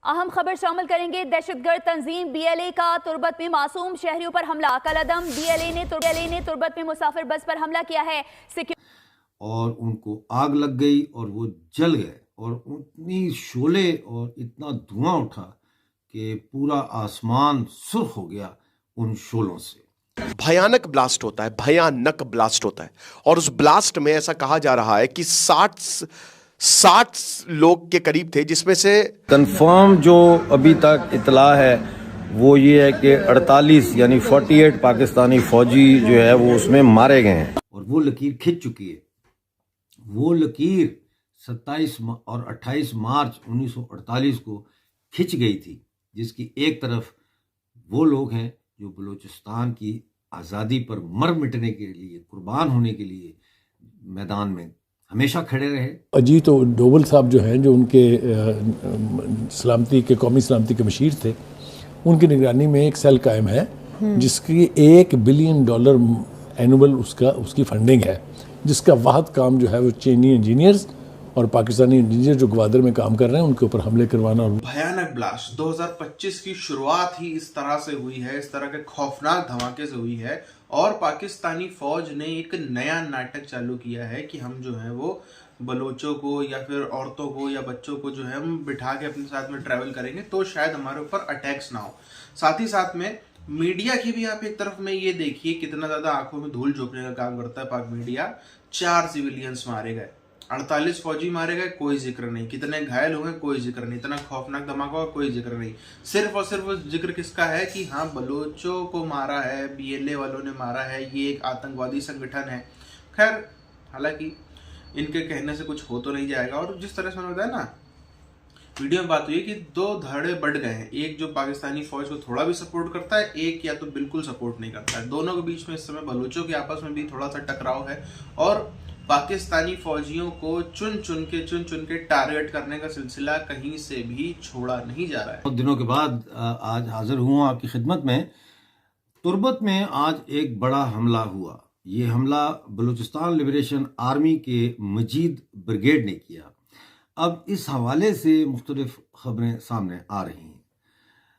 अहम खबर शामिल करेंगे। दहशतगर्द तंजीम बीएलए का तुर्बत में मासूम शहरियों पर हमला। कलअदम बीएलए ने तुर्बत में मुसाफिर बस पर हमला किया है। और उनको आग लग गई और वो जल गए और उतनी शोले और इतना धुआं उठा कि पूरा आसमान सुर्ख हो गया उन शोलों से। भयानक ब्लास्ट होता है, भयानक ब्लास्ट होता है। और उस ब्लास्ट में ऐसा कहा जा रहा है कि 60 लोग के करीब थे, जिसमें से कंफर्म जो अभी तक इतला है वो ये है कि 48 यानी 48 पाकिस्तानी फौजी जो है वो उसमें मारे गए हैं। और वो लकीर खिंच चुकी है। वो लकीर 27 और 28 मार्च 1948 को खिंच गई थी, जिसकी एक तरफ वो लोग हैं जो बलूचिस्तान की आज़ादी पर मर मिटने के लिए, कुर्बान होने के लिए मैदान में हमेशा खड़े रहे। अजीत डोवल साहब जो हैं, जो उनके सलामती के कौमी सलामती के मशीर थे, उनकी निगरानी में एक सेल कायम है जिसकी $1 बिलियन एनुअल उसकी फंडिंग है, जिसका वाहद काम जो है वो चीनी इंजीनियर्स और पाकिस्तानी इंजीनियर जो ग्वादर में काम कर रहे हैं उनके ऊपर हमले करवाना। और भयानक ब्लास्ट 2025 की शुरुआत ही इस तरह से हुई है, इस तरह के खौफनाक धमाके से हुई है। और पाकिस्तानी फौज ने एक नया नाटक चालू किया है कि हम जो है वो बलोचों को या फिर औरतों को या बच्चों को जो है हम बिठा के अपने साथ में ट्रैवल करेंगे तो शायद हमारे ऊपर अटैक्स ना हो। साथ ही साथ में मीडिया की भी आप एक तरफ में ये देखिए कितना ज्यादा आंखों में धूल झोंकने का काम करता है पाक मीडिया। 4 सिविलियंस मारे गए, 48 फौजी मारे गए, कोई जिक्र नहीं। कितने घायल हुए, कोई जिक्र नहीं। इतना खौफनाक धमाका हुआ, कोई जिक्र नहीं। सिर्फ और सिर्फ जिक्र किसका है कि हाँ बलोचों को मारा है, बीएलए वालों ने मारा है, ये एक आतंकवादी संगठन है। खैर, हालांकि इनके कहने से कुछ हो तो नहीं जाएगा। और जिस तरह से मैंने बताया ना, वीडियो में बात हुई है कि 2 धड़े बढ़ गए हैं। एक जो पाकिस्तानी फौज को थोड़ा भी सपोर्ट करता है, एक या तो बिल्कुल सपोर्ट नहीं करता है। दोनों के बीच में इस समय बलूचों के आपस में भी थोड़ा सा टकराव है और पाकिस्तानी फौजियों को चुन चुन के टारगेट करने का सिलसिला कहीं से भी छोड़ा नहीं जा रहा है। कुछ दिनों के बाद आज हाजिर हुआ आपकी खिदमत में। तुर्बत में आज एक बड़ा हमला हुआ। ये हमला बलूचिस्तान लिबरेशन आर्मी के मजीद ब्रिगेड ने किया। अब इस हवाले से मुख्तलिफ खबरें सामने आ रही हैं।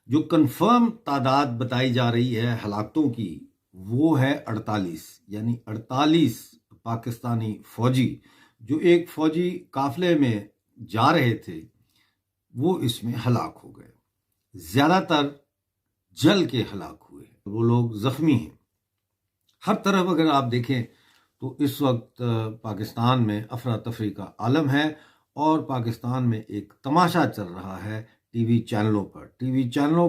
जो कन्फर्म तादाद बताई जा रही है हलाकतों की वो है 48, यानी 48 पाकिस्तानी फौजी जो एक फौजी काफिले में जा रहे थे वो इसमें हलाक हो गए। ज्यादातर जल के हलाक हुए, वो लोग जख्मी हैं। हर तरफ अगर आप देखें तो इस वक्त पाकिस्तान में अफरा तफरी का आलम है और पाकिस्तान में एक तमाशा चल रहा है टीवी चैनलों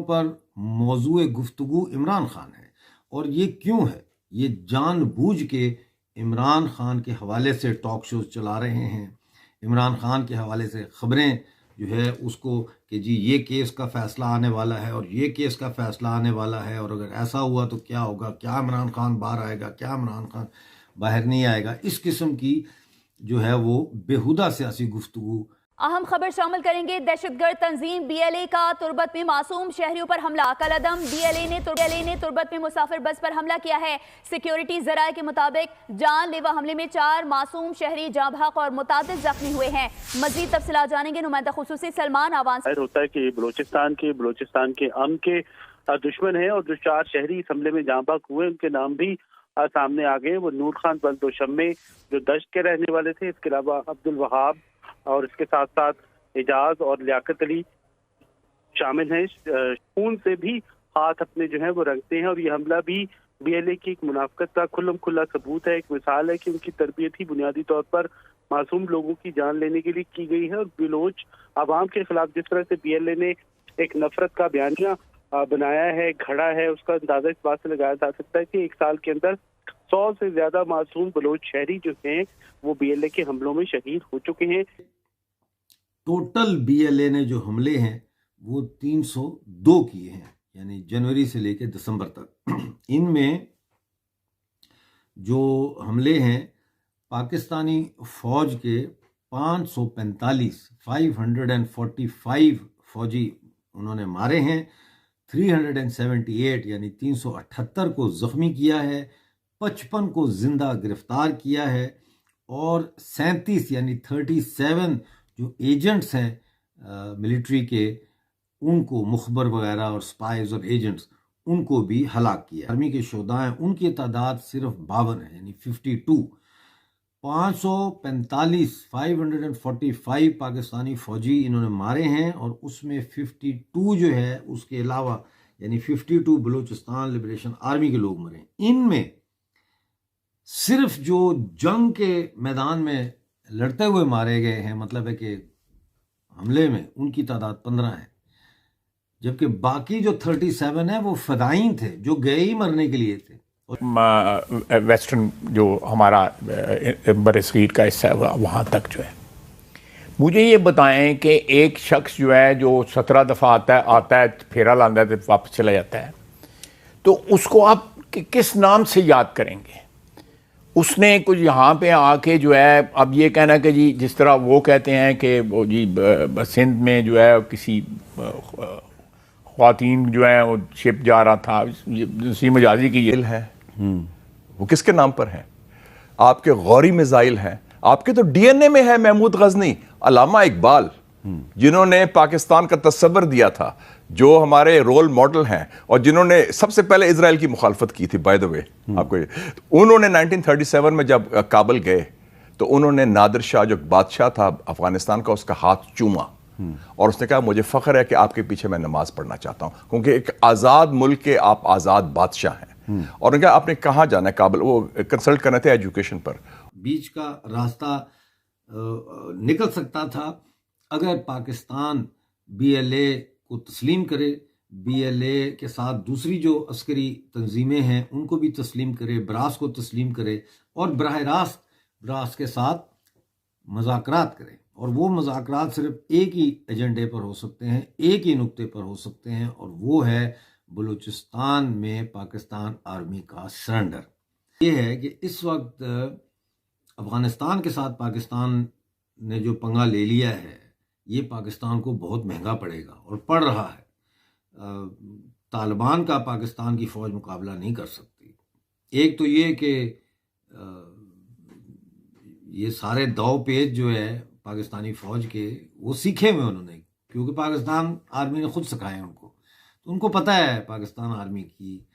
पर मौजूए गुफ्तगू इमरान खान है। और ये क्यों है? ये जानबूझ के इमरान खान के हवाले से टॉक शोज चला रहे हैं। इमरान खान के हवाले से खबरें जो है उसको कि जी ये केस का फैसला आने वाला है और ये केस का फैसला आने वाला है, और अगर ऐसा हुआ तो क्या होगा, क्या इमरान खान बाहर आएगा, क्या इमरान खान बाहर नहीं आएगा। इस किस्म की जो है वो बेहुदा सियासी गुफ्तगू। अहम खबर शामिल करेंगे। दहशतगर्द तंजीम बीएलए का तुर्बत में मासूम शहरियों पर हमला। कलअदम बीएलए ने तुर्बत में मुसाफिर बस पर हमला किया है। सिक्योरिटी जराये के मुताबिक जानलेवा हमले में 4 मासूम शहरी जाँ बहक और मुतादिद जख्मी हुए हैं। मजीद तफसीलात जानेंगे नुमाइंदा खुसूसी सलमान आवाज। होता है कि बलूचिस्तान के अमन के दुश्मन है और जो 4 शहरी इस हमले में जाँ बहक हुए उनके नाम भी सामने आ गए। वो नूर खान बल्दो शम्मे जो दश्त के रहने वाले थे, इसके अलावा अब्दुल वहाब और इसके साथ साथ एजाज और लियाकत अली शामिल हैं। खून से भी हाथ अपने जो है वो रंगते हैं और ये हमला भी बीएलए की एक मुनाफकत का खुल्लम खुल्ला सबूत है। एक मिसाल है कि उनकी तरबियत ही बुनियादी तौर पर मासूम लोगों की जान लेने के लिए की गई है। और बलोच आवाम के खिलाफ जिस तरह से बीएलए ने एक नफरत का बयानिया बनाया है, घड़ा है, उसका अंदाजा इस बात से लगाया जा सकता है कि 1 साल के अंदर 100 से ज्यादा मासूम बलोच शहरी जो हैं वो बीएलए के हमलों में शहीद हो चुके हैं। टोटल बीएलए ने जो हमले हैं वो 302 किए हैं, यानी जनवरी से लेकर दिसंबर तक। इनमें जो हमले हैं पाकिस्तानी फौज के 545 फौजी उन्होंने मारे हैं। 378 यानी 378 को जख्मी किया है, 55 को जिंदा गिरफ्तार किया है और 37 यानी 37 जो एजेंट्स हैं मिलिट्री के उनको मुखबर वगैरह और स्पाइज और एजेंट्स उनको भी हलाक किया। आर्मी के शोधा हैं उनकी तादाद सिर्फ 52 है, यानी 52। 545 पाकिस्तानी फौजी इन्होंने मारे हैं और उसमें 52 जो है उसके अलावा यानी 52 बलूचिस्तान लिबरेशन आर्मी के लोग मरे। इनमें सिर्फ जो जंग के मैदान में लड़ते हुए मारे गए हैं, मतलब है कि हमले में, उनकी तादाद 15 है, जबकि बाकी जो 37 है वो फदाइन थे जो गए ही मरने के लिए थे। वेस्टर्न जो हमारा बरसगीर का हिस्सा है वहाँ तक जो है, मुझे ये बताएं कि एक शख्स जो है जो 17 दफ़ा आता है फेरा लाता है तो वापस चला जाता है, तो उसको आप किस नाम से याद करेंगे? उसने कुछ यहाँ पे आके जो है अब ये कहना कि जी जिस तरह वो कहते हैं कि वो जी सिंध में जो है किसी ख्वातीन जो है वो शिप जा रहा था, उसी मजाजी की ये है वो किसके नाम पर है? आपके गौरी मिसाइल हैं, आपके तो डीएनए में है। महमूद गजनी, अल्लामा इकबाल, जिन्होंने पाकिस्तान का तस्वर दिया था, जो हमारे रोल मॉडल हैं और जिन्होंने सबसे पहले इजराइल की मुखालफत की थी, बाय द वे आपको ये, उन्होंने 1937 में जब काबुल गए तो उन्होंने नादिर शाह जो बादशाह था अफगानिस्तान का, उसका हाथ चूमा और उसने कहा मुझे फख्र है कि आपके पीछे मैं नमाज पढ़ना चाहता हूं, क्योंकि एक आज़ाद मुल्क के आप आज़ाद बादशाह हैं। और उनका आपने कहाँ जाना है? काबुल। वो कंसल्ट करने थे एजुकेशन पर। बीच का रास्ता निकल सकता था अगर पाकिस्तान BLA को तस्लीम करे, BLA के साथ दूसरी जो अस्करी तंजीमें हैं उनको भी तस्लीम करे, ब्रास को तस्लीम करे और बराह रास्त ब्रास के साथ मज़ाकरात करे। और वो मज़ाकरात सिर्फ एक ही एजेंडे पर हो सकते हैं, एक ही नुक्ते पर हो सकते हैं, और वो है बलूचिस्तान में पाकिस्तान आर्मी का सरेंडर। ये है कि इस वक्त अफ़गानिस्तान के साथ पाकिस्तान ने जो पंगा ले लिया है, ये पाकिस्तान को बहुत महंगा पड़ेगा और पड़ रहा है। तालिबान का पाकिस्तान की फ़ौज मुकाबला नहीं कर सकती। एक तो ये कि ये सारे दाव पेच जो है पाकिस्तानी फ़ौज के, वो सीखे हुए उन्होंने, क्योंकि पाकिस्तान आर्मी ने खुद सिखाए उनको, तो उनको पता है पाकिस्तान आर्मी की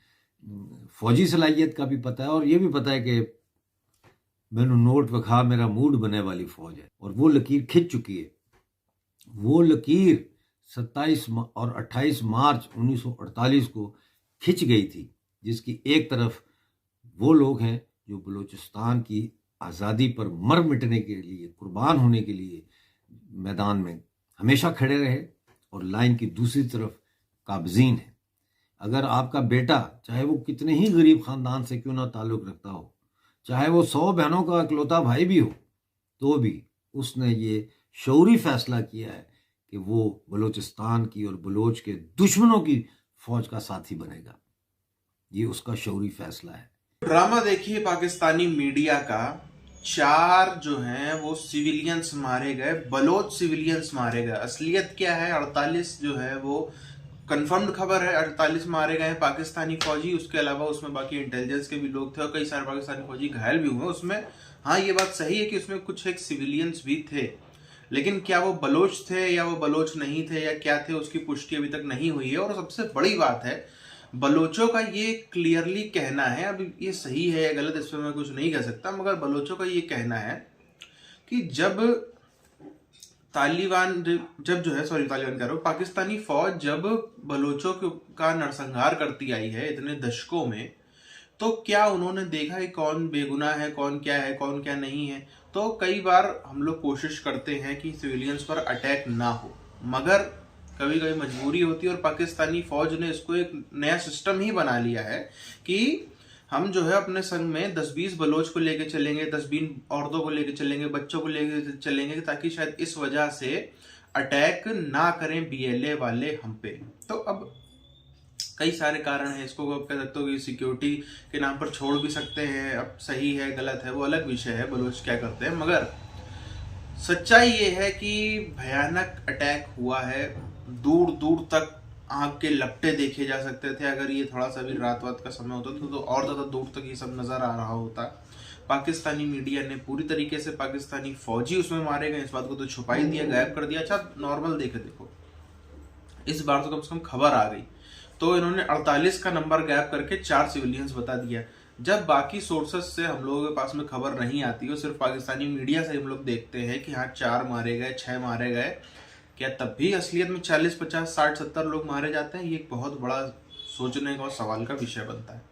फ़ौजी सलाहियत का भी पता है, और ये भी पता है कि मैंने नोट वखा मेरा मूड बने वाली फ़ौज है। और वो लकीर खिंच चुकी है। वो लकीर 27 और 28 मार्च 1948 को खिंच गई थी, जिसकी एक तरफ वो लोग हैं जो बलूचिस्तान की आज़ादी पर मर मिटने के लिए, कुर्बान होने के लिए मैदान में हमेशा खड़े रहे, और लाइन की दूसरी तरफ काबजीन है। अगर आपका बेटा, चाहे वो कितने ही गरीब ख़ानदान से क्यों ना ताल्लुक़ रखता हो, चाहे वो 100 बहनों का इकलौता भाई भी हो, तो भी उसने ये शऊरी फैसला किया है कि वो बलूचिस्तान की और बलोच के दुश्मनों की फ़ौज का साथी बनेगा। ये उसका शऊरी फैसला है। ड्रामा देखिए पाकिस्तानी मीडिया का। 4 जो हैं वो सिविलियंस मारे गए, बलोच सिविलियंस मारे गए। असलियत क्या है? 48 जो है वो कंफर्म्ड खबर है, 48 मारे गए पाकिस्तानी फौजी। उसके अलावा उसमें बाकी इंटेलिजेंस के भी लोग थे और कई सारे पाकिस्तानी फौजी घायल भी हुए उसमें। हाँ, ये बात सही है कि उसमें कुछ एक सिविलियंस भी थे, लेकिन क्या वो बलोच थे या वो बलोच नहीं थे या क्या थे, उसकी पुष्टि अभी तक नहीं हुई है। और सबसे बड़ी बात है, बलोचों का ये क्लियरली कहना है, अभी ये सही है या गलत इस पर मैं कुछ नहीं कह सकता, मगर बलोचों का ये कहना है कि जब तालिबान कह रहा हूँ, पाकिस्तानी फौज जब बलोचों का नरसंहार करती आई है इतने दशकों में, तो क्या उन्होंने देखा है कौन बेगुनाह है, कौन क्या नहीं है। तो कई बार हम लोग कोशिश करते हैं कि सिविलियंस पर अटैक ना हो, मगर कभी कभी मजबूरी होती है। और पाकिस्तानी फौज ने इसको एक नया सिस्टम ही बना लिया है कि हम जो है अपने संग में 10-20 बलोच को लेके चलेंगे, 10-20 औरतों को लेके चलेंगे, बच्चों को लेके चलेंगे, ताकि शायद इस वजह से अटैक ना करें BLA वाले हम पे। तो अब कई सारे कारण हैं, इसको आप कह सकते हो कि सिक्योरिटी के नाम पर छोड़ भी सकते हैं। अब सही है गलत है वो अलग विषय है, बलोच क्या करते हैं, मगर सच्चाई ये है कि भयानक अटैक हुआ है। दूर दूर तक आग के लपटे देखे जा सकते थे। अगर ये थोड़ा सा भी रात का समय होता तो और ज़्यादा दूर तक ये सब नज़र आ रहा होता। पाकिस्तानी मीडिया ने पूरी तरीके से पाकिस्तानी फौजी उसमें मारे गए इस बात को तो छुपा ही दिया, गायब कर दिया। अच्छा, नॉर्मल देखो इस बार तो कम से कम खबर आ गई। तो इन्होंने 48 का नंबर गैप करके 4 सिविलियंस बता दिया। जब बाकी सोर्सेस से हम लोगों के पास में खबर नहीं आती है, सिर्फ पाकिस्तानी मीडिया से हम लोग देखते हैं कि हाँ 4 मारे गए, 6 मारे गए, क्या तब भी असलियत में 40, 50, 60, 70 लोग मारे जाते हैं? ये एक बहुत बड़ा सोचने का और सवाल का विषय बनता है।